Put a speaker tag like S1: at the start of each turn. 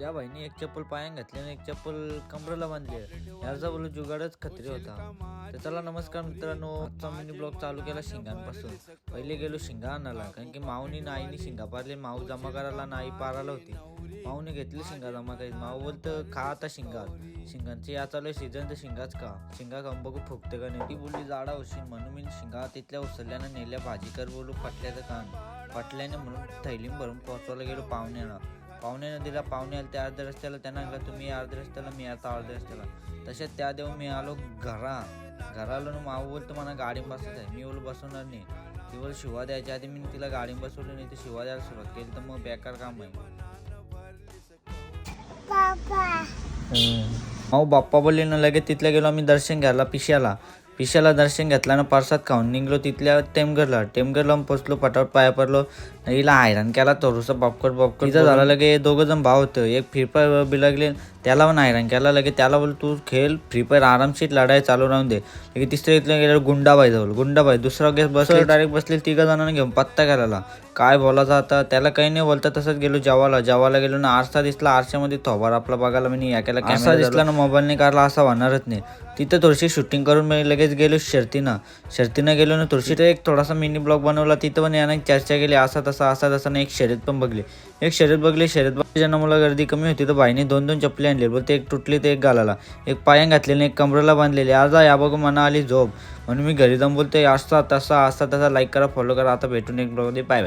S1: त्या बाईने एक चप्पल पायात घातली आणि एक चप्पल कमरेला बांधली आहे. याचा बोलू जुगाडच खत्री होता. तर चला नमस्कार मित्रांनो, आजचा मिनी ब्लॉग चालू केला शिंगांपासून. पहिले गेलो शिंगा आणायला, कारण की माऊनी नाईनी शिंगा पारले. माऊ जमा करायला नाही पाराला होती. माऊने घेतली शिंगा जमा करीत. माऊ बोलतं खा आता शिंगा. शिंगांची या चालू सीझन तर शिंगाच का. शिंगा खाऊन बघू फुगते का नाही. ती बोलली जाडा होशील म्हणून मी शिंगा तिथल्या उचलल्यानं नेल्या. भाजी कर बोलू फाटल्याचं कान फाटल्याने म्हणून थैलीम भरून पोहोचवायला गेलो पाहुण्यानं दिला. पाहुणे आले त्या अर्ध्या रस्त्याला. त्यांना म्हणलं तुम्ही अर्ध्या रस्त्याला, मी आता अर्ध्या रस्त्याला. तसेच त्या देऊन मी आलो घरा आलो ना. माऊ बोलतो मला गाडी बसत आहे. मी बोलू बसवणार नाही. ती बोल शिवा द्यायच्या आधी मी तिला गाडी बसवली नाही, तर शिवा द्यायला सुरुवात केली तर मग बेकार काम आहे. माऊ बाप्पा बोलले ना. लगेच तिथल्या गेलो आम्ही दर्शन घ्यायला पिशाला दर्शन घेतला ना. प्रसाद खाऊन निघलो तिथल्या टेमघरला पोचलो. पटापट पाया पडलो. हिला हैराण केला थोडंसं बापकट तिथं झाला. लगे दोघं जण भाव होतं. एक फ्री फायर बिलगले त्याला पण हैराण केला. लगे त्याला बोल तू खेळ फ्री फायर आरामशीर लढाई चालू राहून दे. लगे तिसऱ्या इथलं गेलं गुंडाबाई दुसरा गेस बसले. डायरेक्ट बसले. तिघं जणांना घेऊन पत्ता करायला. काय बोलायचं आता त्याला काही नाही बोलता. तसंच गेलो जेवायला गेलो ना. आरसा दिसला. आरशामध्ये थोबार आपला बघायला मी या केला. कॅमेरा दिसला ना. मोबाईलने काढला असा होणारच नाही. तिथं थोडीशी शूटिंग करून मी लगेच गेलो शर्तीनं गेलो ना. थोडीशी तर एक थोडासा मिनी ब्लॉग बनवला. तिथं पण यानं चर्चा केली असा तसा ना. एक शर्यत पण बघली. शर्यत बघल्याच्या मला गर्दी कमी होती. तर बाईने दोन चपले आणले. बोलते एक तुटली तर एक घालायला. एक पायात घातलेली एक कमरेला बांधलेली. आज या बघू मना आली झोप म्हणून मी घरी जाऊन बोलते असा तसा लाईक करा फॉलो करा. आता भेटून एक ब्लॉग दे. बाय.